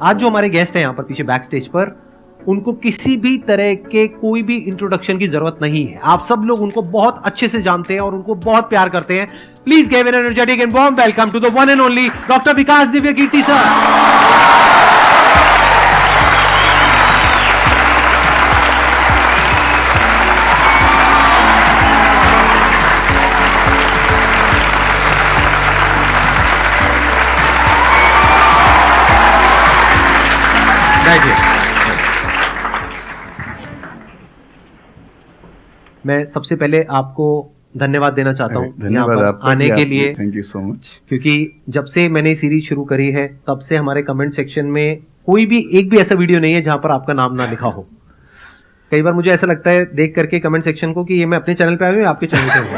आज जो हमारे गेस्ट हैं यहाँ पर पीछे बैक स्टेज पर, उनको किसी भी तरह के कोई भी इंट्रोडक्शन की जरूरत नहीं है। आप सब लोग उनको बहुत अच्छे से जानते हैं और उनको बहुत प्यार करते हैं। Please give an energetic and warm welcome to the one and only doctor Vikas Divya Kirti sir. मैं सबसे पहले आपको धन्यवाद देना चाहता हूँ यहाँ पर आने के लिए। Thank you so much. क्योंकि जब से मैंने सीरीज शुरू करी है तब से हमारे कमेंट सेक्शन में कोई भी एक भी ऐसा वीडियो नहीं है जहां पर आपका नाम ना लिखा हो। कई बार मुझे ऐसा लगता है देख करके कमेंट सेक्शन को कि ये मैं अपने चैनल पे आया हूँ, आपके चैनल पे हूँ।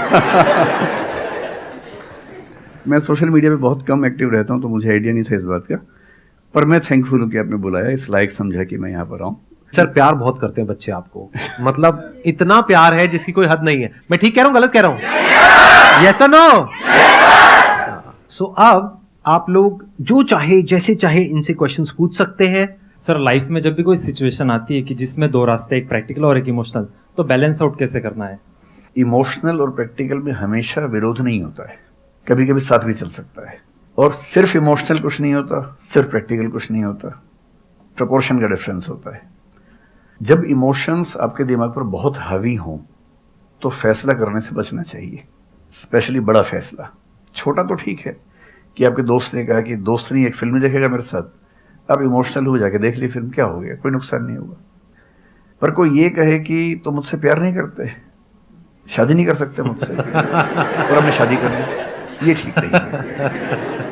मैं सोशल मीडिया पे बहुत कम एक्टिव रहता हूँ तो मुझे आइडिया नहीं था इस बात का, पर मैं थैंकफुल हूँ कि आपने बुलाया, इस लायक समझा कि मैं यहाँ पर आऊँ। सर प्यार बहुत करते हैं बच्चे आपको, मतलब इतना प्यार है जिसकी कोई हद नहीं है। मैं ठीक कह रहा हूँ गलत कह रहा हूँ? यस और नो? सो अब आप लोग जो चाहे जैसे चाहे इनसे क्वेश्चंस पूछ सकते हैं। सर लाइफ में जब भी कोई सिचुएशन आती है कि जिसमें दो रास्ते, एक प्रैक्टिकल और एक इमोशनल, तो बैलेंस आउट कैसे करना है? इमोशनल और प्रैक्टिकल में हमेशा विरोध नहीं होता है, कभी कभी साथ भी चल सकता है। और सिर्फ इमोशनल कुछ नहीं होता, सिर्फ प्रैक्टिकल कुछ नहीं होता, प्रोपोर्शन का डिफरेंस होता है। जब इमोशंस आपके दिमाग पर बहुत हावी हों तो फैसला करने से बचना चाहिए, स्पेशली बड़ा फैसला। छोटा तो ठीक है कि आपके दोस्त ने कहा कि दोस्त नहीं एक फिल्म देखेगा मेरे साथ, आप इमोशनल हो जाके देख ली फिल्म, क्या हो गया, कोई नुकसान नहीं होगा। पर कोई ये कहे कि तो मुझसे प्यार नहीं करते, शादी नहीं कर सकते मुझसे और हमने शादी कर ली, ये ठीक नहीं है।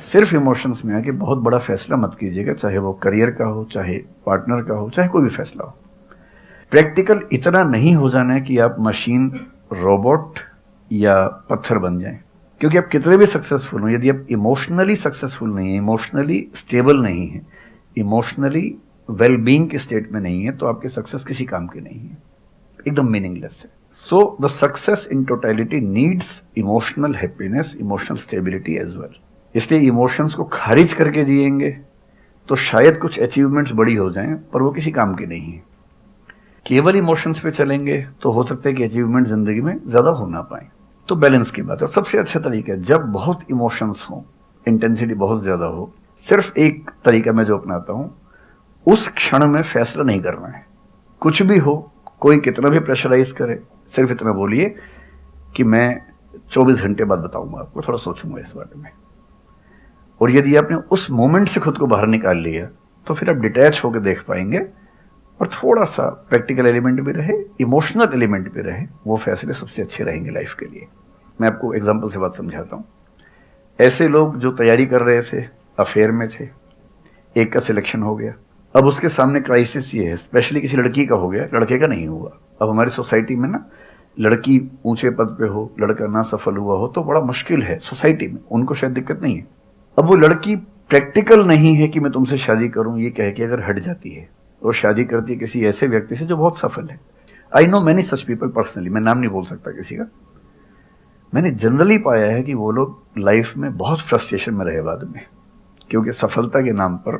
सिर्फ इमोशंस में आके बहुत बड़ा फैसला मत कीजिएगा, चाहे वो करियर का हो, चाहे पार्टनर का हो, चाहे कोई भी फैसला हो। प्रैक्टिकल इतना नहीं हो जाना है कि आप मशीन, रोबोट या पत्थर बन जाएं, क्योंकि आप कितने भी सक्सेसफुल हो, यदि आप इमोशनली सक्सेसफुल नहीं है, इमोशनली स्टेबल नहीं है, इमोशनली वेलबींग के स्टेट में नहीं है, तो आपकी सक्सेस किसी काम की नहीं है, एकदम मीनिंगलेस है। So the success in totality needs emotional happiness, emotional stability as well. इसलिए इमोशंस को खारिज करके जिएंगे तो शायद कुछ अचीवमेंट्स बड़ी हो जाएं, पर वो किसी काम की नहीं है। केवल इमोशंस पे चलेंगे तो हो सकता है कि अचीवमेंट जिंदगी में ज्यादा हो ना पाए। तो बैलेंस की बात है, और सबसे अच्छा तरीका है जब बहुत इमोशंस हो, इंटेंसिटी बहुत ज्यादा हो, सिर्फ एक तरीका मैं जो अपनाता हूं, उस क्षण में फैसला नहीं करना है। कुछ भी हो, कोई कितना भी प्रेशराइज करे, सिर्फ इतना बोलिए कि मैं 24 घंटे बाद बताऊंगा आपको, थोड़ा सोचूंगा इस बारे में। और यदि आपने उस मोमेंट से खुद को बाहर निकाल लिया तो फिर आप डिटैच होकर देख पाएंगे, और थोड़ा सा प्रैक्टिकल एलिमेंट भी रहे, इमोशनल एलिमेंट भी रहे, वो फैसले सबसे अच्छे रहेंगे लाइफ के लिए। मैं आपको एग्जांपल से बात समझाता हूँ। ऐसे लोग जो तैयारी कर रहे थे, अफेयर में थे, एक का सिलेक्शन हो गया, अब उसके सामने क्राइसिस ये है, स्पेशली किसी लड़की का हो गया, लड़के का नहीं हुआ। अब हमारी सोसाइटी में ना, लड़की ऊंचे पद पे हो, लड़का ना सफल हुआ हो तो बड़ा मुश्किल है सोसाइटी में, उनको शायद दिक्कत नहीं है। अब वो लड़की प्रैक्टिकल नहीं है कि मैं तुमसे शादी करूं, ये कह के अगर हट जाती है और शादी करती है किसी ऐसे व्यक्ति से जो बहुत सफल है। I know many such people personally, मैं नाम नहीं बोल सकता किसी का। मैंने जनरली पाया है कि वो लोग लाइफ में बहुत फ्रस्ट्रेशन में रहे बाद में, क्योंकि सफलता के नाम पर,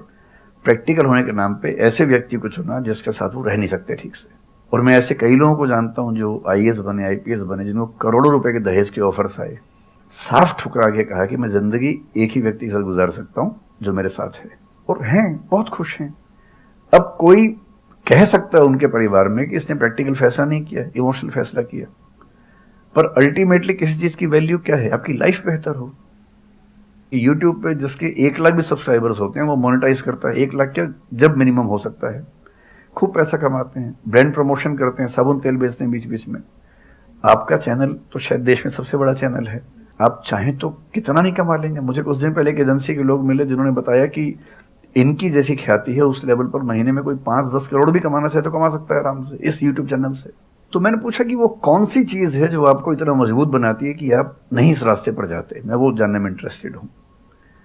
प्रैक्टिकल होने के नाम पे ऐसे व्यक्ति को चुना जिसके साथ वो रह नहीं सकते ठीक से। और मैं ऐसे कई लोगों को जानता हूं जो IAS बने, IPS बने, जिनको करोड़ों रुपए के दहेज के ऑफर्स आए, साफ ठुकरा के कहा कि मैं जिंदगी एक ही व्यक्ति के साथ गुजार सकता हूं जो मेरे साथ है, और हैं, बहुत खुश हैं। अब कोई कह सकता है उनके परिवार में कि इसने प्रैक्टिकल फैसला नहीं किया, इमोशनल फैसला किया, पर अल्टीमेटली किसी चीज की वैल्यू क्या है? आपकी लाइफ बेहतर हो। यूट्यूब पे जिसके 1 लाख भी सब्सक्राइबर्स होते हैं वो मोनेटाइज करता है, 1 लाख क्या जब मिनिमम हो सकता है, खूब पैसा कमाते हैं, ब्रांड प्रमोशन करते हैं, साबुन तेल बेचते हैं बीच बीच में। आपका चैनल तो शायद देश में सबसे बड़ा चैनल है, आप चाहें तो कितना नहीं कमा लेंगे। मुझे कुछ दिन पहले एक एजेंसी के लोग मिले जिन्होंने बताया कि इनकी जैसी ख्याति है उस लेवल पर महीने में कोई 5-10 करोड़ भी कमाना चाहे तो कमा सकता है आराम से इस यूट्यूब चैनल से। तो मैंने पूछा कि वो कौन सी चीज है जो आपको इतना मजबूत बनाती है कि आप नहीं इस रास्ते पर जाते। मैं वो जानने में इंटरेस्टेड हूँ।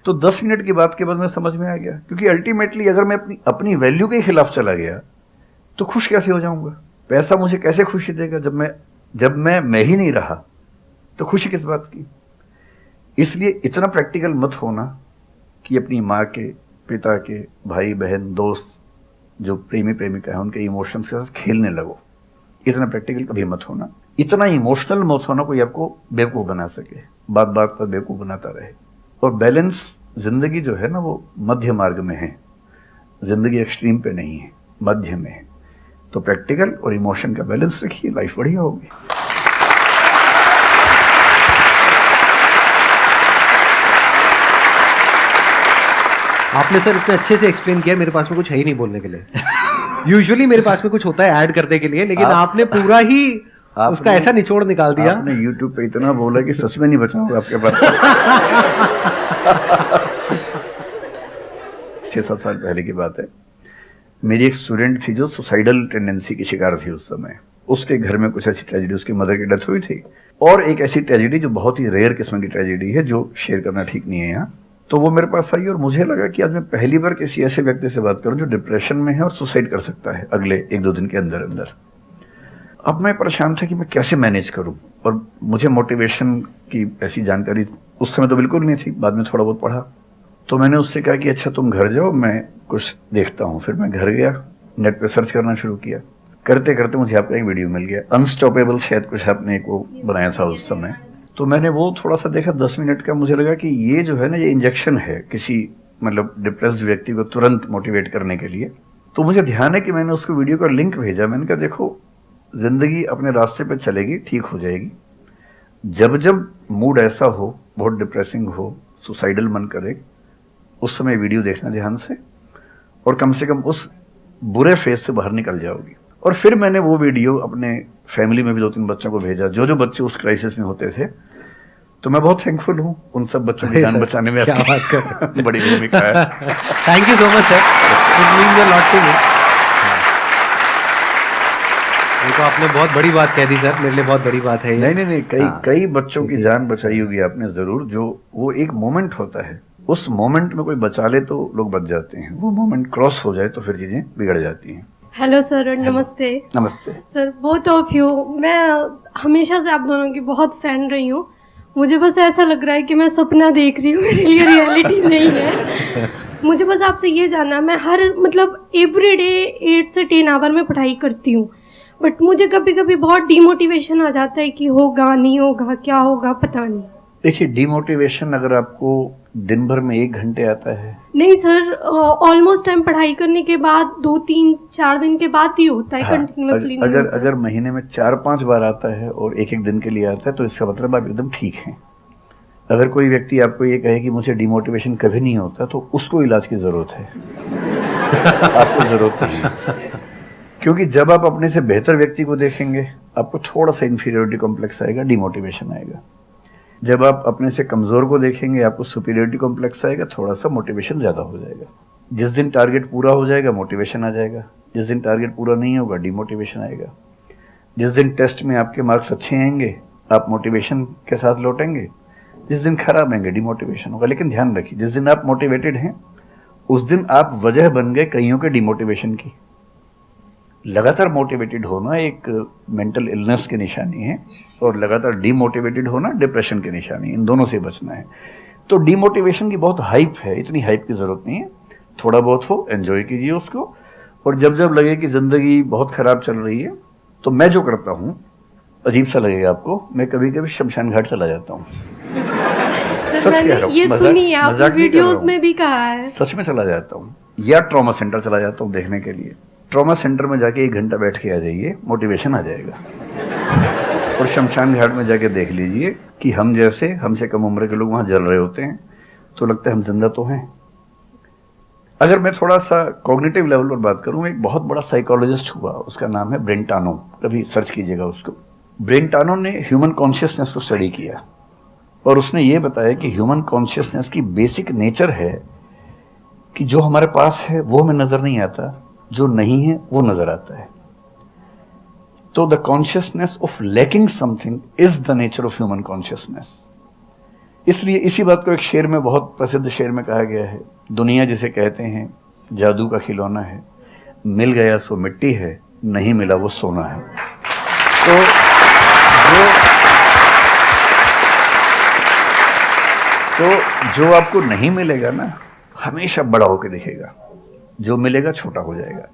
तो 10 मिनट की बात के बाद मैं समझ में आ गया, क्योंकि अल्टीमेटली अगर मैं अपनी वैल्यू के खिलाफ चला गया तो खुश कैसे हो जाऊंगा? पैसा मुझे कैसे खुशी देगा जब मैं ही नहीं रहा? तो खुशी किस बात की? इसलिए इतना प्रैक्टिकल मत होना कि अपनी माँ के, पिता के, भाई बहन, दोस्त, जो प्रेमी प्रेमिका है, उनके इमोशंस के साथ खेलने लगो। इतना प्रैक्टिकल कभी मत होना, इतना इमोशनल मत होना कोई आपको बेवकूफ बना सके, बात बात पर बेवकूफ बनाता रहे। और बैलेंस, जिंदगी जो है ना वो मध्य मार्ग में है, जिंदगी एक्सट्रीम पे नहीं है, मध्य में है। तो प्रैक्टिकल और इमोशन का बैलेंस रखिए, लाइफ बढ़िया होगी। आपने सर इतने अच्छे से एक्सप्लेन किया, मेरे पास में कुछ है ही नहीं बोलने के लिए। यूजुअली मेरे पास में कुछ होता है ऐड करने के लिए, लेकिन आपने पूरा ही उसका ऐसा निचोड़ निकाल दिया। आपने YouTube पे इतना बोला कि सच में नहीं बचा होगा आपके पास। 6-7 साल पहले की बात है, मेरी एक स्टूडेंट थी जो सुसाइडल टेंडेंसी की शिकार थी उस समय। उसके घर में कुछ ऐसी ट्रेजेडी, उसकी मदर की डेथ हुई थी, और एक ऐसी ट्रेजेडी जो बहुत ही रेयर किस्म की ट्रेजेडी है, जो शेयर करना ठीक नहीं है यहाँ। तो वो मेरे पास आई और मुझे लगा कि आज मैं पहली बार किसी ऐसे व्यक्ति से बात करूं जो डिप्रेशन में है और सुसाइड कर सकता है अगले 1-2 दिन के अंदर अंदर। अब मैं परेशान था कि मैं कैसे मैनेज करूं, और मुझे मोटिवेशन की ऐसी जानकारी उस समय तो बिल्कुल नहीं थी, बाद में थोड़ा बहुत पढ़ा। तो मैंने उससे कहा कि अच्छा तुम घर जाओ, मैं कुछ देखता हूँ। फिर मैं घर गया, नेट पे सर्च करना शुरू किया। करते करते मुझे आपका एक वीडियो मिल गया, अनस्टॉपेबल, शायद कुछ आपने एक वो बनाया था उस समय। तो मैंने वो थोड़ा सा देखा, 10 मिनट का। मुझे लगा कि ये जो है ना, ये इंजेक्शन है किसी मतलब डिप्रेस्ड व्यक्ति को तुरंत मोटिवेट करने के लिए। तो मुझे ध्यान है कि मैंने उसको वीडियो का लिंक भेजा। मैंने कहा देखो, जिंदगी अपने रास्ते पे चलेगी, ठीक हो जाएगी। जब जब मूड ऐसा हो, बहुत डिप्रेसिंग हो, सुसाइडल मन करे, उस समय वीडियो देखना ध्यान से, और कम से कम उस बुरे फेज से बाहर निकल जाओगी। और फिर मैंने वो वीडियो अपने फैमिली में भी 2-3 बच्चों को भेजा, जो बच्चे उस क्राइसिस में होते थे। तो मैं बहुत थैंकफुल हूँ उन सब बच्चों की जान बचाने में क्या बात कर बड़ी भूमिका है। Thank you so much sir, it means a lot to me. ये तो आपने बहुत बड़ी बात कह दी सर, मेरे लिए बहुत बड़ी बात है ये। नहीं, कई बच्चों की जान बचाई होगी आपने जरूर। जो वो एक मोमेंट होता है, उस मोमेंट में कोई बचा ले तो लोग बच जाते हैं, वो मोमेंट क्रॉस हो जाए तो फिर चीजें बिगड़ जाती हैं। हेलो सर, नमस्ते। नमस्ते सर, बोथ ऑफ यू, मैं हमेशा से आप दोनों की बहुत फैन रही हूँ। मुझे बस ऐसा लग रहा है कि मैं सपना देख रही हूँ, मेरे लिए रियलिटी नहीं है। मुझे बस आपसे ये जानना, मैं हर मतलब एवरी डे 8 से 10 आवर में पढ़ाई करती हूँ, बट मुझे कभी कभी बहुत डिमोटिवेशन आ जाता है कि होगा नहीं होगा, क्या होगा पता नहीं। देखिए, डिमोटिवेशन अगर आपको दिन भर में 1 घंटे आता है। नहीं सर, ऑलमोस्ट टाइम पढ़ाई करने के बाद 2-3-4 दिन के बाद ही होता है, कंटिन्यूअसली नहीं होता। अगर महीने में 4-5 बार आता है और 1-1 दिन के लिए आता है, तो इसका मतलब आप एकदम ठीक हैं। अगर कोई व्यक्ति आपको ये कहे कि मुझे डिमोटिवेशन कभी नहीं होता, तो उसको इलाज की जरूरत है। आपको जरूरत नहीं है, क्योंकि जब आप अपने से बेहतर व्यक्ति को देखेंगे, आपको थोड़ा सा इंफीरियरिटी कॉम्प्लेक्स आएगा, डिमोटिवेशन आएगा। जब आप अपने से कमजोर को देखेंगे, आपको सुपीरियरिटी कॉम्प्लेक्स आएगा, थोड़ा सा मोटिवेशन ज्यादा हो जाएगा। जिस दिन टारगेट पूरा हो जाएगा, मोटिवेशन आ जाएगा। जिस दिन टारगेट पूरा नहीं होगा, डिमोटिवेशन आएगा। जिस दिन टेस्ट में आपके मार्क्स अच्छे आएंगे, आप मोटिवेशन के साथ लौटेंगे। जिस दिन खराब आएंगे, डिमोटिवेशन होगा। लेकिन ध्यान रखिए, जिस दिन आप मोटिवेटेड हैं, उस दिन आप वजह बन गए कईयों के डिमोटिवेशन की। लगातार मोटिवेटेड होना एक मेंटल इलनेस की निशानी है, और लगातार डीमोटिवेटेड होना डिप्रेशन की निशानी है। इन दोनों से बचना है। तो डीमोटिवेशन की बहुत हाइप है, इतनी हाइप की जरूरत नहीं है। थोड़ा बहुत हो, एंजॉय कीजिए उसको। और जब जब लगे कि जिंदगी बहुत खराब चल रही है, तो मैं जो करता हूँ, अजीब सा लगेगा आपको, मैं कभी कभी शमशान घाट चला जाता हूँ। सर, मैंने ये सुनी है, आपने वीडियोस में भी कहा है। सच में चला जाता हूँ, या ट्रॉमा सेंटर चला जाता हूँ देखने के लिए। ट्रॉमा सेंटर में जाके 1 घंटा बैठ के आ जाइए, मोटिवेशन आ जाएगा। और शमशान घाट में जाके देख लीजिए कि हम जैसे हमसे कम उम्र के लोग वहां जल रहे होते हैं, तो लगता है हम जिंदा तो हैं। अगर मैं थोड़ा सा कॉग्निटिव लेवल पर बात करूं, एक बहुत बड़ा साइकोलॉजिस्ट हुआ, उसका नाम है ब्रेंटानो, कभी सर्च कीजिएगा उसको। ब्रेंटानो ने ह्यूमन कॉन्शियसनेस को स्टडी किया, और उसने ये बताया कि ह्यूमन कॉन्शियसनेस की बेसिक नेचर है कि जो हमारे पास है वो हमें नजर नहीं आता, जो नहीं है वो नजर आता है। तो the consciousness of lacking something is the nature of human consciousness. इसलिए इसी बात को एक शेर में, बहुत प्रसिद्ध शेर में कहा गया है, दुनिया जिसे कहते हैं जादू का खिलौना है, मिल गया सो मिट्टी है, नहीं मिला वो सोना है। तो जो आपको नहीं मिलेगा ना, हमेशा बड़ा होकर दिखेगा, जो मिलेगा छोटा हो जाएगा।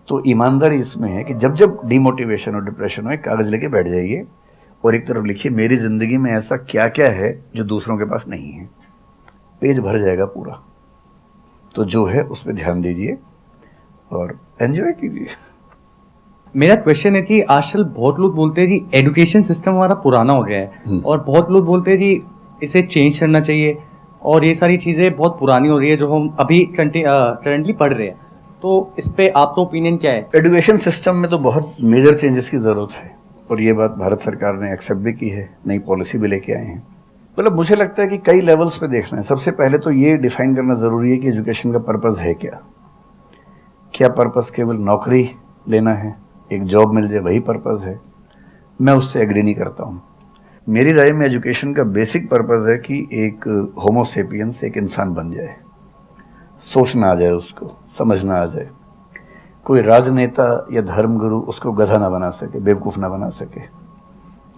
तो ईमानदारी इसमें है कि जब जब डिमोटिवेशन और डिप्रेशन हो, एक कागज लेके बैठ जाइए और एक तरफ लिखिए मेरी जिंदगी में ऐसा क्या क्या है जो दूसरों के पास नहीं है। पेज भर जाएगा पूरा। तो जो है उस पर ध्यान दीजिए और एंजॉय कीजिए। मेरा क्वेश्चन है कि आजकल बहुत लोग बोलते हैं कि एजुकेशन सिस्टम हमारा पुराना हो गया है और बहुत लोग बोलते हैं कि इसे चेंज करना चाहिए और ये सारी चीज़ें बहुत पुरानी हो रही है जो हम अभी करंटली पढ़ रहे हैं। तो इस पे आपका ओपिनियन क्या है? एजुकेशन सिस्टम में तो बहुत मेजर चेंजेस की ज़रूरत है और ये बात भारत सरकार ने एक्सेप्ट भी की है, नई पॉलिसी भी लेके आए हैं। मतलब मुझे लगता है कि कई लेवल्स पे देखना है। सबसे पहले तो ये डिफाइन करना ज़रूरी है कि एजुकेशन का पर्पज़ है क्या। क्या पर्पज़ केवल नौकरी लेना है, एक जॉब मिल जाए, वही पर्पज़ है? मैं उससे एग्री नहीं करता हूँ। मेरी राय में एजुकेशन का बेसिक पर्पज़ है कि एक होमो सेपियंस एक इंसान बन जाए, सोचना आ जाए, उसको समझना आ जाए। कोई राजनेता या धर्मगुरु उसको गधा ना बना सके, बेवकूफ़ ना बना सके।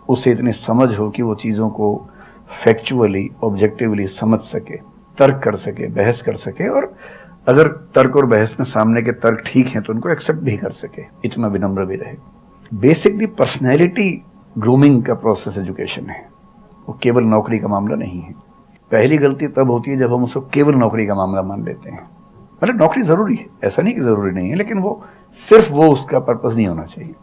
उसे इतनी समझ हो कि वो चीज़ों को फैक्चुअली ऑब्जेक्टिवली समझ सके, तर्क कर सके, बहस कर सके और अगर तर्क और बहस में सामने के तर्क ठीक हैं तो उनको एक्सेप्ट भी कर सके, इतना विनम्र भी रहे। बेसिकली पर्सनैलिटी ग्रूमिंग का प्रोसेस एजुकेशन है, वो केवल नौकरी का मामला नहीं है। पहली गलती तब होती है जब हम उसको केवल नौकरी का मामला मान लेते हैं। मतलब नौकरी ज़रूरी है, ऐसा नहीं कि ज़रूरी नहीं है, लेकिन वो सिर्फ वो उसका पर्पज़ नहीं होना चाहिए।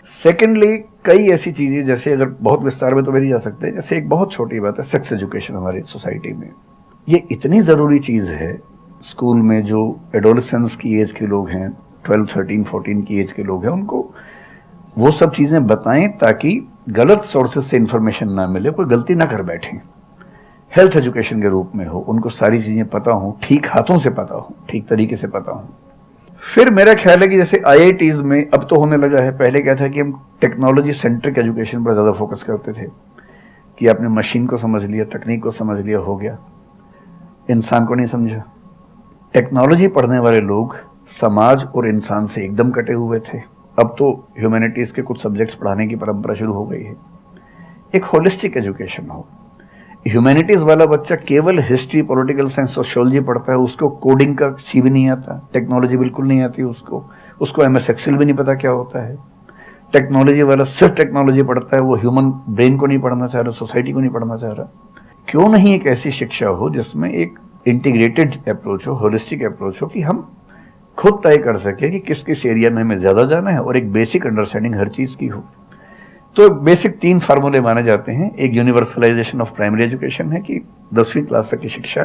सेकेंडली कई ऐसी चीज़ें, जैसे अगर बहुत विस्तार में तो मेरी जा सकते हैं, जैसे एक बहुत छोटी बात है सेक्स एजुकेशन हमारी सोसाइटी में। ये इतनी ज़रूरी चीज़ है। स्कूल में जो एडोलेसेंस की एज के लोग हैं, 12, 13, 14 की एज के लोग हैं, उनको वो सब चीज़ें बताएं ताकि गलत सोर्सेज से इंफॉर्मेशन ना मिले, कोई गलती ना कर बैठें। हेल्थ एजुकेशन के रूप में हो, उनको सारी चीज़ें पता हो, ठीक हाथों से पता हो, ठीक तरीके से पता हो। फिर मेरा ख्याल है कि जैसे IITs में अब तो होने लगा है, पहले क्या था कि हम टेक्नोलॉजी सेंट्रिक एजुकेशन पर ज़्यादा फोकस करते थे कि आपने मशीन को समझ लिया, तकनीक को समझ लिया, हो गया, इंसान को नहीं समझा। टेक्नोलॉजी पढ़ने वाले लोग समाज और इंसान से एकदम कटे हुए थे। अब तो ह्यूमैनिटीज़ के कुछ सब्जेक्ट्स पढ़ाने की परंपरा शुरू हो गई है। एक होलिस्टिक एजुकेशन हो। ह्यूमैनिटीज़ वाला बच्चा केवल हिस्ट्री, पॉलिटिकल साइंस, सोशियोलॉजी पढ़ता है, उसको कोडिंग का सी भी नहीं आता, टेक्नोलॉजी बिल्कुल नहीं आती उसको MS एक्सेल भी नहीं पता क्या होता है। टेक्नोलॉजी वाला सिर्फ टेक्नोलॉजी पढ़ता है, वो ह्यूमन ब्रेन को नहीं पढ़ना चाह रहा, सोसाइटी को नहीं पढ़ना चाह रहा। क्यों नहीं एक ऐसी शिक्षा हो जिसमें एक इंटीग्रेटेड अप्रोच हो, होलिस्टिक अप्रोच हो, कि हम खुद तय कर सके कि किस किस एरिया में हमें ज़्यादा जाना है और एक बेसिक अंडरस्टैंडिंग हर चीज़ की हो। तो बेसिक 3 फार्मूले माने जाते हैं। एक यूनिवर्सलाइजेशन ऑफ प्राइमरी एजुकेशन है कि 10वीं क्लास तक की शिक्षा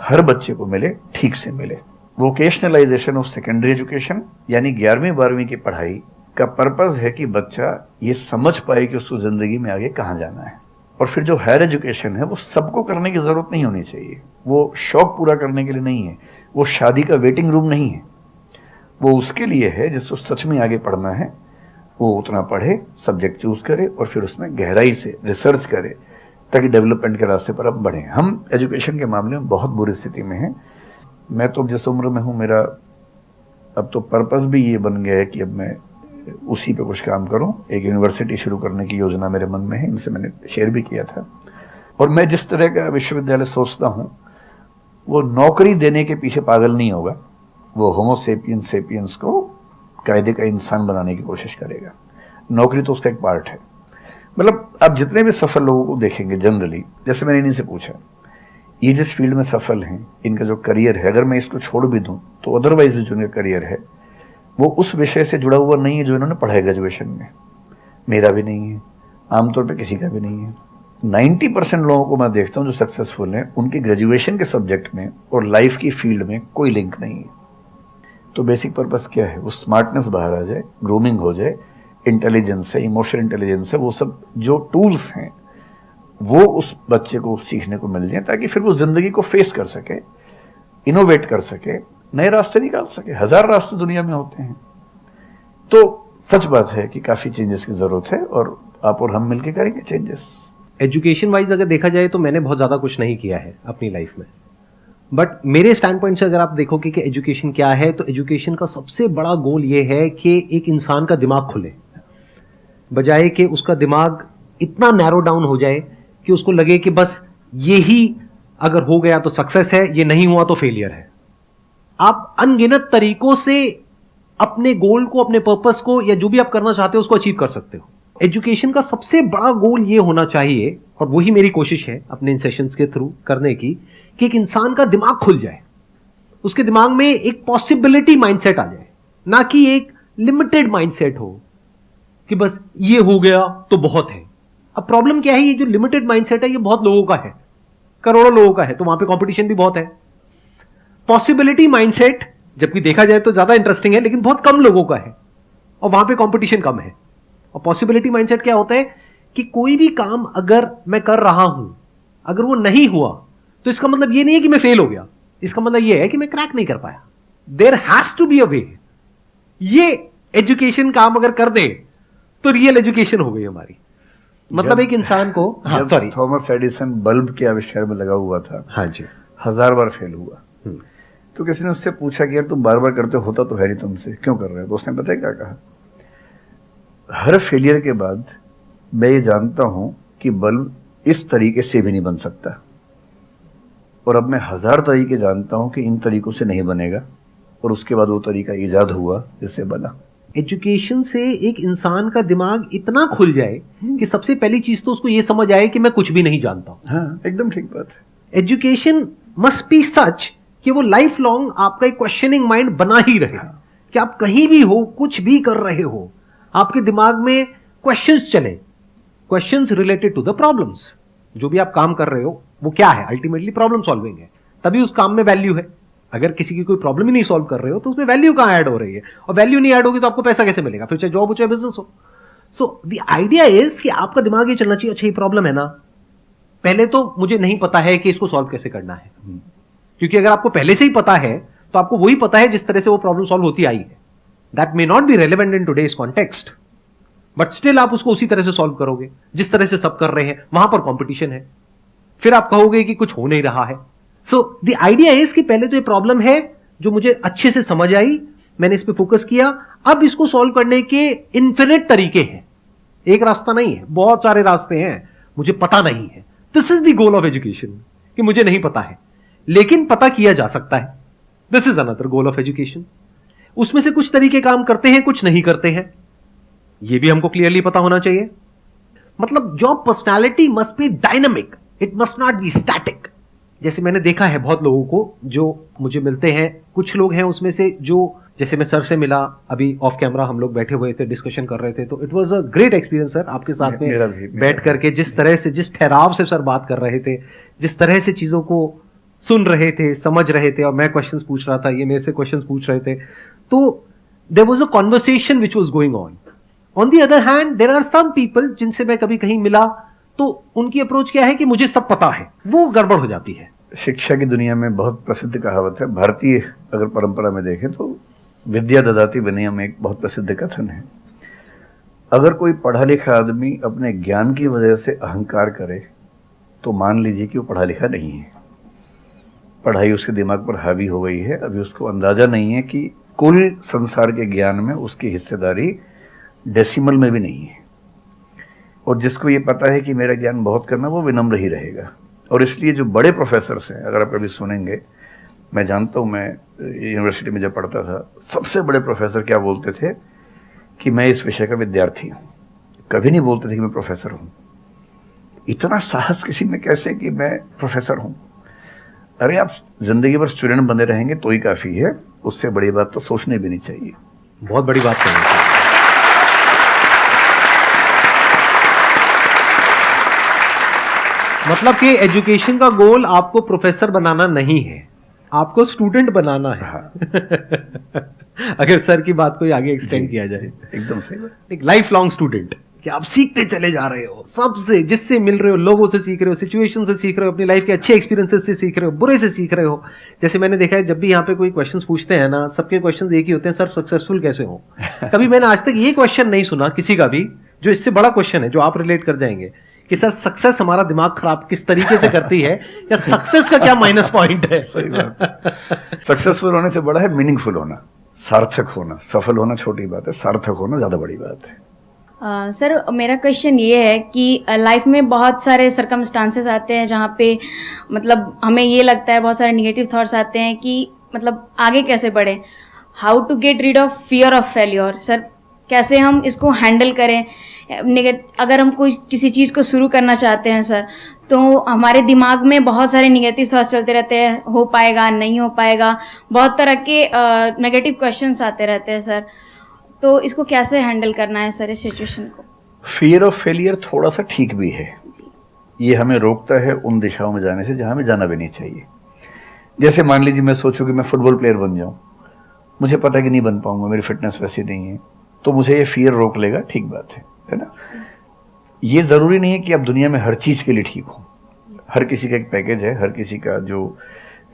हर बच्चे को मिले, ठीक से मिले। वोकेशनलाइजेशन ऑफ सेकेंडरी एजुकेशन, यानी 11वीं 12वीं की पढ़ाई का पर्पज़ है कि बच्चा ये समझ पाए कि उसको ज़िंदगी में आगे कहाँ जाना है। और फिर जो हायर एजुकेशन है वो सबको करने की ज़रूरत नहीं होनी चाहिए, वो शौक पूरा करने के लिए नहीं है, वो शादी का वेटिंग रूम नहीं है, वो उसके लिए है जिसको सच में आगे पढ़ना है। वो उतना पढ़े, सब्जेक्ट चूज करे और फिर उसमें गहराई से रिसर्च करे ताकि डेवलपमेंट के रास्ते पर अब बढ़ें। हम एजुकेशन के मामले में बहुत बुरी स्थिति में हैं। मैं तो जिस उम्र में हूँ, मेरा अब तो पर्पस भी ये बन गया है कि अब मैं उसी पे कुछ काम करूं। एक यूनिवर्सिटी शुरू करने की योजना मेरे मन में है, इनसे मैंने शेयर भी किया था। और मैं जिस तरह का विश्वविद्यालय सोचता हूं वो नौकरी देने के पीछे पागल नहीं होगा, वो होमो सेपियंस को कायदे का इंसान बनाने की कोशिश करेगा। नौकरी तो उसका एक पार्ट है। मतलब आप जितने भी सफल लोगों को देखेंगे जनरली, जैसे मैंने इन्हीं से पूछा, ये जिस फील्ड में सफल हैं, इनका जो करियर है, अगर मैं इसको छोड़ भी दूं तो अदरवाइज भी जो इनका करियर है वो उस विषय से जुड़ा हुआ नहीं है जो इन्होंने पढ़ा है ग्रेजुएशन में। मेरा भी नहीं है, आमतौर पे किसी का भी नहीं है। 90% लोगों को मैं देखता हूँ जो सक्सेसफुल हैं, उनकी ग्रेजुएशन के सब्जेक्ट में और लाइफ की फील्ड में कोई लिंक नहीं है। तो बेसिक पर्पस क्या है? वो स्मार्टनेस बाहर आ जाए, ग्रूमिंग हो जाए, इंटेलिजेंस है, इमोशनल इंटेलिजेंस है, वो सब जो टूल्स हैं वो उस बच्चे को सीखने को मिल जाए ताकि फिर वो जिंदगी को फेस कर सके, इनोवेट कर सके, नए रास्ते निकाल सके। 1000 रास्ते दुनिया में होते हैं। तो सच बात है कि काफी चेंजेस की जरूरत है और आप और हम मिलकर करेंगे चेंजेस। एजुकेशन वाइज अगर देखा जाए तो मैंने बहुत ज़्यादा कुछ नहीं किया है अपनी लाइफ में, बट मेरे स्टैंड पॉइंट से अगर आप देखोगे कि एजुकेशन क्या है, तो एजुकेशन का सबसे बड़ा गोल ये है कि एक इंसान का दिमाग खुले, बजाय कि उसका दिमाग इतना नैरो डाउन हो जाए कि उसको लगे कि बस यही अगर हो गया तो सक्सेस है, ये नहीं हुआ तो फेलियर है। आप अनगिनत तरीकों से अपने गोल को, अपने पर्पस को, या जो भी आप करना चाहते हो उसको अचीव कर सकते हो। एजुकेशन का सबसे बड़ा गोल ये होना चाहिए, और वही मेरी कोशिश है अपने इन सेशंस के थ्रू करने की, कि एक इंसान का दिमाग खुल जाए, उसके दिमाग में एक पॉसिबिलिटी माइंडसेट आ जाए, ना कि एक लिमिटेड माइंडसेट हो कि बस ये हो गया तो बहुत है। अब प्रॉब्लम क्या है, ये जो लिमिटेड माइंडसेट है ये बहुत लोगों का है, करोड़ों लोगों का है, तो वहां पे कंपटीशन भी बहुत है। पॉसिबिलिटी माइंडसेट जबकि देखा जाए तो ज्यादा इंटरेस्टिंग है, लेकिन बहुत कम लोगों का है और वहां पे कंपटीशन कम है। और पॉसिबिलिटी माइंडसेट क्या होता है कि कोई भी काम अगर मैं कर रहा हूं, अगर वो नहीं हुआ तो इसका मतलब ये नहीं है कि मैं फेल हो गया, इसका मतलब ये है कि मैं क्रैक नहीं कर पाया। There has to be a way. ये एजुकेशन काम अगर कर दे तो रियल एजुकेशन हो गई हमारी। मतलब एक इंसान को, हाँ सॉरी, थॉमस एडिसन बल्ब के आविष्कार में लगा हुआ था, हाँ जी, 1000 बार फेल हुआ। तो किसी ने उससे पूछा कि यार तुम बार बार करते होता तो है नहीं तुमसे, क्यों कर रहे हो? तो उसने पता है क्या कहा, हर फेलियर के बाद मैं ये जानता हूं कि बल्ब इस तरीके से भी नहीं बन सकता, और अब मैं 1000 तरीके जानता हूं कि इन तरीकों से नहीं बनेगा, और उसके बाद वो तरीका ईजाद हुआ जिससे बना। एजुकेशन से एक इंसान का दिमाग इतना खुल जाए कि सबसे पहली चीज तो उसको ये समझ आए कि मैं कुछ भी नहीं जानता हूं। हाँ, एकदम ठीक बात है। एजुकेशन मस्ट बी सच कि वो लाइफ लॉन्ग आपका एक क्वेश्चनिंग माइंड बना ही रहे, कि आप कहीं भी हो, कुछ भी कर रहे हो, आपके दिमाग में क्वेश्चंस चले, questions related to the problems. जो भी आप काम कर रहे हो वो क्या है, अल्टीमेटली प्रॉब्लम सॉल्विंग है, तभी उस काम में वैल्यू है। अगर किसी की कोई प्रॉब्लम ही नहीं सॉल्व कर रहे हो तो उसमें वैल्यू कहां ऐड हो रही है, और वैल्यू नहीं ऐड होगी तो आपको पैसा कैसे मिलेगा, फिर चाहे जॉब हो चाहे बिजनेस हो। सो द आइडिया इज कि आपका दिमाग ये चलना चाहिए, अच्छा ये प्रॉब्लम है ना, पहले तो मुझे नहीं पता है कि इसको सॉल्व कैसे करना है, क्योंकि अगर आपको पहले से ही पता है तो आपको वही पता है जिस तरह से वो प्रॉब्लम सॉल्व होती आई है। That may not be relevant in today's context, but still आप उसको उसी तरह से सॉल्व करोगे जिस तरह से सब कर रहे हैं। वहां पर कंपटीशन है, फिर आप कहोगे कि कुछ हो नहीं रहा है। सो द आइडिया इज कि पहले तो ये प्रॉब्लम है जो मुझे अच्छे से समझ आई, मैंने इस पे फोकस किया, अब इसको सॉल्व करने के इन्फिनिट तरीके हैं, एक रास्ता नहीं है, बहुत सारे रास्ते हैं, मुझे पता नहीं है। This is the goal of education, कि मुझे नहीं पता है लेकिन पता किया जा सकता है। This is another goal of education. उसमें से कुछ तरीके काम करते हैं, कुछ नहीं करते हैं, यह भी हमको क्लियरली पता होना चाहिए। मतलब your personality must be dynamic, it must not be static. जैसे मैंने देखा है बहुत लोगों को जो मुझे मिलते हैं, कुछ लोग हैं उसमें से जो, जैसे मैं सर से मिला, अभी ऑफ कैमरा हम लोग बैठे हुए थे, डिस्कशन कर रहे थे, तो it was a great experience sir, आपके साथ में बैठ करके जिस तरह से, जिस ठहराव से सर बात कर रहे थे, जिस तरह से चीजों को सुन रहे थे, समझ रहे थे, और मैं क्वेश्चंस पूछ रहा था, ये मेरे से क्वेश्चंस पूछ रहे थे, तो there was a conversation which was going on. On the other hand there are some people जिनसे मैं कभी कहीं मिला तो उनकी अप्रोच क्या है कि मुझे सब पता है, वो गड़बड़ हो जाती है। शिक्षा की दुनिया में बहुत प्रसिद्ध कहावत है, भारतीय अगर परंपरा में देखें तो विद्या ददाति विनयम में एक बहुत प्रसिद्ध कथन है। अगर कोई पढ़ा लिखा आदमी अपने ज्ञान की वजह से अहंकार करे तो मान लीजिए कि वो पढ़ा लिखा नहीं है, पढ़ाई उसके दिमाग पर हावी हो गई है, अभी उसको अंदाजा नहीं है कि कुल संसार के ज्ञान में उसकी हिस्सेदारी डेसिमल में भी नहीं है। और जिसको ये पता है कि मेरा ज्ञान बहुत करना, वो विनम्र ही रहेगा। और इसलिए जो बड़े प्रोफेसर हैं, अगर आप कभी सुनेंगे, मैं जानता हूँ, मैं यूनिवर्सिटी में जब पढ़ता था, सबसे बड़े प्रोफेसर क्या बोलते थे कि मैं इस विषय का विद्यार्थी हूँ, कभी नहीं बोलते थे कि मैं प्रोफेसर हूँ। इतना साहस किसी में कैसे कि मैं प्रोफेसर हूँ? अरे आप जिंदगी भर स्टूडेंट बने रहेंगे तो ही काफ़ी है, उससे बड़ी बात तो सोचने भी नहीं चाहिए। बहुत बड़ी बात कह रहे हैं। मतलब कि एजुकेशन का गोल आपको प्रोफेसर बनाना नहीं है, आपको स्टूडेंट बनाना है। अगर सर की बात को आगे एक्सटेंड किया जाए, एकदम सही बात। एक लाइफ लॉन्ग स्टूडेंट, कि आप सीखते चले जा रहे हो, सबसे जिससे मिल रहे हो, लोगों से सीख रहे हो, सिचुएशन से सीख रहे हो, अपनी लाइफ के अच्छे एक्सपीरियंसेस से सीख रहे हो, बुरे से सीख रहे हो। जैसे मैंने देखा है जब भी यहाँ पे कोई क्वेश्चंस पूछते हैं ना, सबके क्वेश्चंस एक ही होते हैं, सर सक्सेसफुल कैसे हो। कभी मैंने आज तक ये क्वेश्चन नहीं सुना किसी का भी जो इससे बड़ा क्वेश्चन है, जो आप रिलेट कर जाएंगे कि सर सक्सेस हमारा दिमाग खराब किस तरीके से करती है, या सक्सेस का क्या माइनस पॉइंट है। सही बात। सक्सेसफुल होने से बड़ा है मीनिंगफुल होना, सार्थक होना। सफल होना छोटी बात है, सार्थक होना ज्यादा बड़ी बात है। सर मेरा क्वेश्चन ये है कि लाइफ में बहुत सारे सर्कमस्टांसेस आते हैं जहाँ पे मतलब हमें ये लगता है, बहुत सारे निगेटिव थॉट्स आते हैं कि मतलब आगे कैसे बढ़े, how to get rid of fear of failure. Sir कैसे हम इसको हैंडल करें, अगर हम कोई किसी चीज़ को शुरू करना चाहते हैं सर, तो हमारे दिमाग में बहुत सारे निगेटिव थॉट्स चलते रहते हैं, हो पाएगा नहीं हो पाएगा, बहुत तरह के नेगेटिव क्वेश्चंस आते रहते हैं सर, तो इसको कैसे हैंडल करना है सर इस सिचुएशन को? फियर ऑफ फेलियर थोड़ा सा ठीक भी है, ये हमें रोकता है उन दिशाओं में जाने से जहां हमें जाना भी नहीं चाहिए। जैसे मान लीजिए मैं सोचूं कि मैं फुटबॉल प्लेयर बन जाऊं, मुझे पता है कि नहीं बन पाऊंगा, मेरी फिटनेस वैसी नहीं है, तो मुझे ये फियर रोक लेगा, ठीक बात है ना। ये जरूरी नहीं है कि आप दुनिया में हर चीज के लिए ठीक हो, हर किसी का एक पैकेज है, हर किसी का जो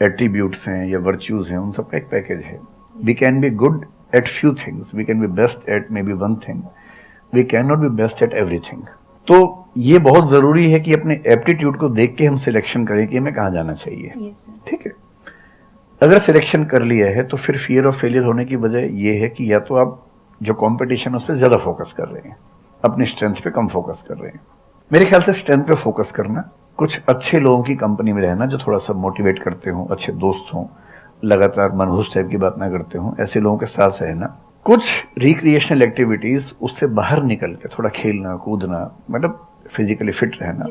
एट्रीब्यूट्स हैं या वर्च्यूज हैं उन सबका एक पैकेज है। We can be good at few things, we can be best at maybe one thing, we cannot be best at everything। तो ये बहुत जरूरी है कि अपने एप्टीट्यूड को देख के हम सिलेक्शन करें कि हमें कहाँ जाना चाहिए, ठीक है। अगर सिलेक्शन कर लिया है तो फिर फियर ऑफ फेलियर होने की वजह ये है कि या तो आप जो कंपटीशन उस पर ज्यादा फोकस कर रहे हैं, अपनी स्ट्रेंथ पे कम फोकस कर रहे हैं। मेरे ख्याल से स्ट्रेंथ पे फोकस करना, कुछ अच्छे लोगों की कंपनी में रहना जो थोड़ा सा मोटिवेट करते हो, अच्छे दोस्त हों, लगातार मनहूस टाइप की बात ना करते हो, ऐसे लोगों के साथ रहना, कुछ रिक्रिएशनल एक्टिविटीज उससे बाहर निकल के थोड़ा खेलना कूदना, मतलब फिजिकली फिट रहना,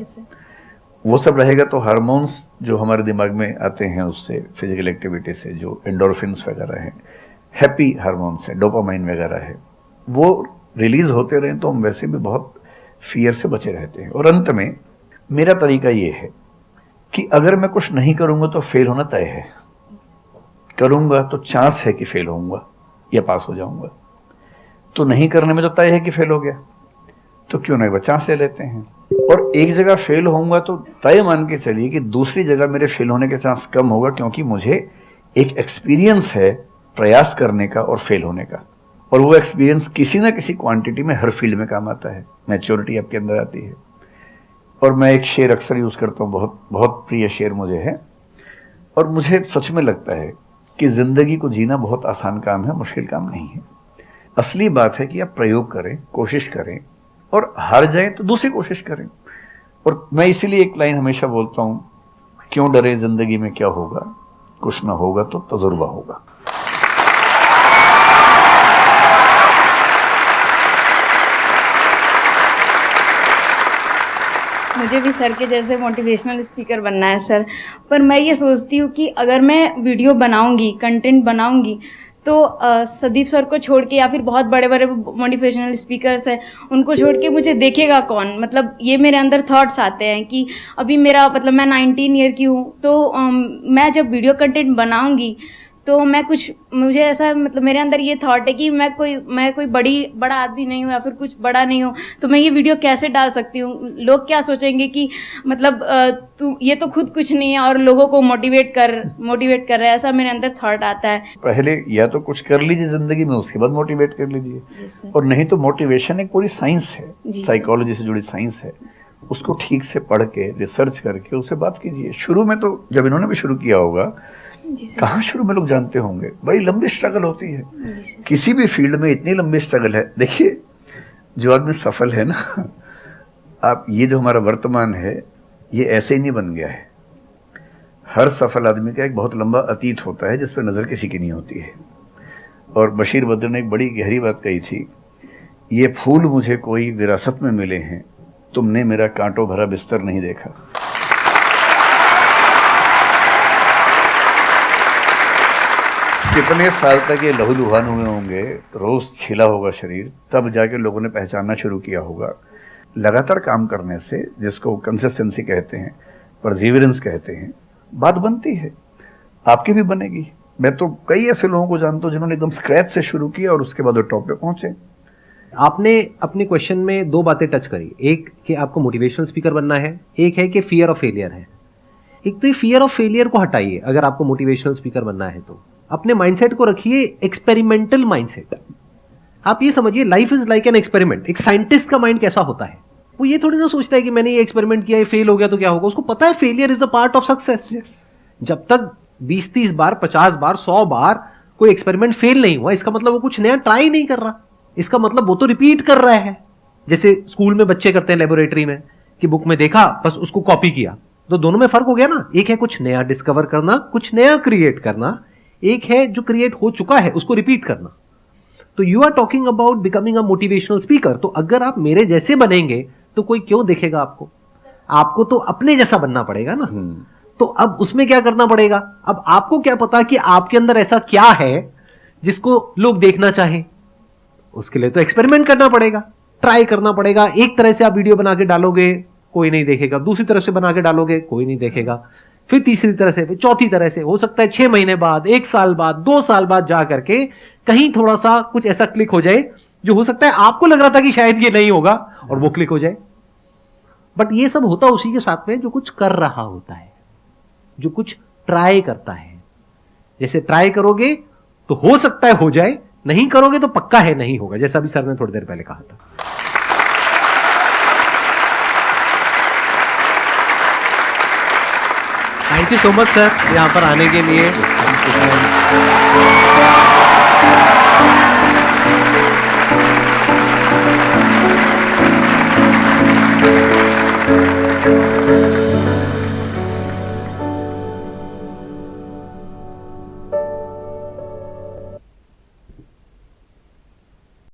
वो सब रहेगा तो हार्मोन्स जो हमारे दिमाग में आते हैं उससे, फिजिकल एक्टिविटी से, जो एंडोर्फिन्स वगैरह हैं, हैप्पी हार्मोन्स है, डोपामाइन वगैरह है, वो रिलीज होते रहे तो हम वैसे भी बहुत फियर से बचे रहते हैं। और अंत में मेरा तरीका ये है कि अगर मैं कुछ नहीं करूंगा तो फेल होना तय है, करूंगा तो चांस है कि फेल होऊंगा या पास हो जाऊंगा, तो नहीं करने में तो तय है कि फेल हो गया, तो क्यों ना एक बार चांस ले लेते हैं। और एक जगह फेल होऊंगा तो तय मान के चलिए कि दूसरी जगह मेरे फेल होने के चांस कम होगा, क्योंकि मुझे एक एक्सपीरियंस है प्रयास करने का और फेल होने का, और वो एक्सपीरियंस किसी ना किसी क्वांटिटी में हर फील्ड में काम आता है, मैच्योरिटी आपके अंदर आती है। और मैं एक शेर अक्सर यूज करता हूँ, बहुत बहुत प्रिय शेर मुझे है, और मुझे सच में लगता है कि जिंदगी को जीना बहुत आसान काम है, मुश्किल काम नहीं है। असली बात है कि आप प्रयोग करें, कोशिश करें, और हार जाएं तो दूसरी कोशिश करें। और मैं इसीलिए एक लाइन हमेशा बोलता हूं, क्यों डरे जिंदगी में क्या होगा, कुछ ना होगा तो तजुर्बा होगा। मुझे भी सर के जैसे मोटिवेशनल स्पीकर बनना है सर, पर मैं ये सोचती हूँ कि अगर मैं वीडियो बनाऊंगी, कंटेंट बनाऊंगी, तो सदीप सर को छोड़ के या फिर बहुत बड़े बड़े मोटिवेशनल स्पीकर्स हैं उनको छोड़ के मुझे देखेगा कौन। मतलब ये मेरे अंदर थॉट्स आते हैं कि अभी मेरा मतलब मैं 19 ईयर की हूँ, तो मैं जब वीडियो कंटेंट बनाऊंगी तो मुझे ऐसा मतलब मेरे अंदर ये थॉट है कि मैं कोई बड़ा आदमी नहीं हूँ या फिर कुछ बड़ा नहीं हूँ, तो मैं ये वीडियो कैसे डाल सकती हूँ, लोग क्या सोचेंगे कि मतलब तू ये तो खुद कुछ नहीं है और लोगों को मोटिवेट कर रहा है, ऐसा मेरे अंदर थॉट आता है। पहले या तो कुछ कर लीजिए जिंदगी में, उसके बाद मोटिवेट कर लीजिए, और नहीं तो मोटिवेशन एक पूरी साइंस है, साइकोलॉजी से जुड़ी साइंस है, उसको ठीक से पढ़ के रिसर्च करके उससे बात कीजिए। शुरू में तो जब इन्होंने भी शुरू किया होगा, कहाँ शुरू में लोग जानते होंगे, बड़ी लंबी स्ट्रगल होती है, किसी भी फील्ड में इतनी लंबी स्ट्रगल है। देखिए जो आदमी सफल है ना, आप ये जो हमारा वर्तमान है ये ऐसे ही नहीं बन गया है। हर सफल आदमी का एक बहुत लंबा अतीत होता है जिस पर नजर किसी की नहीं होती है। और बशीर बद्र ने एक बड़ी गहरी बात कही थी, ये फूल मुझे कोई विरासत में मिले हैं, तुमने मेरा कांटों भरा बिस्तर नहीं देखा। कितने साल तक ये लहूलुहान हुए होंगे, रोज छिला होगा शरीर, तब जाके लोगों ने पहचानना शुरू किया होगा। लगातार काम करने से, जिसको कंसिस्टेंसी कहते हैं, परसिवियरेंस कहते हैं, बात बनती है, आपकी भी बनेगी। मैं तो कई ऐसे लोगों को जानता हूं जिन्होंने एकदम स्क्रैच से शुरू किया और उसके बाद वो टॉप पे पहुंचे। आपने अपने क्वेश्चन में दो बातें टच करी, एक कि आपको मोटिवेशनल स्पीकर बनना है, एक है कि फियर ऑफ फेलियर है। एक तो ये फियर ऑफ फेलियर को हटाइए, अगर आपको मोटिवेशनल स्पीकर बनना है तो अपने माइंडसेट को रखिए एक्सपेरिमेंटल माइंडसेट। आप ये समझिए life is like an experiment. एक साइंटिस्ट का माइंड कैसा होता है, वो ये थोड़ी ना सोचता है कि मैंने ये एक्सपेरिमेंट किया, ये फेल हो गया तो क्या होगा। उसको पता है failure is the part of success. जब तक 20-30 बार, 50 बार, 100 बार कोई एक्सपेरिमेंट फेल नहीं हुआ, इसका मतलब वो कुछ नया ट्राई नहीं कर रहा, इसका मतलब वो तो रिपीट कर रहा है। जैसे स्कूल में बच्चे करते हैं लेबोरेटरी में कि बुक में देखा बस उसको कॉपी किया, तो दोनों में फर्क हो गया ना। एक है कुछ नया डिस्कवर करना, कुछ नया क्रिएट करना, एक है जो क्रिएट हो चुका है उसको रिपीट करना। तो you are talking about becoming a motivational speaker. तो अगर आप मेरे जैसे बनेंगे तो कोई क्यों देखेगा आपको? आपको तो अपने जैसा बनना पड़ेगा ना। तो अब उसमें क्या करना पड़ेगा? अब आपको क्या पता कि आपके अंदर ऐसा क्या है जिसको लोग देखना चाहें? उसके लिए तो एक्सपेरिमेंट करना पड़ेगा, ट्राई करना पड़ेगा। एक तरह से आप वीडियो बना के डालोगे, कोई नहीं देखेगा। दूसरी तरह से बना के डालोगे, कोई नहीं देखेगा। फिर तीसरी तरह से, फिर चौथी तरह से। हो सकता है 6 महीने बाद, 1 साल बाद, 2 साल बाद जा करके कहीं थोड़ा सा कुछ ऐसा क्लिक हो जाए जो हो सकता है आपको लग रहा था कि शायद ये नहीं होगा और वो क्लिक हो जाए। बट ये सब होता उसी के साथ में जो कुछ कर रहा होता है, जो कुछ ट्राई करता है। जैसे ट्राई करोगे तो हो सकता है हो जाए, नहीं करोगे तो पक्का है नहीं होगा, जैसा भी सर ने थोड़ी देर पहले कहा था। Thank you so much sir यहां पर आने के लिए।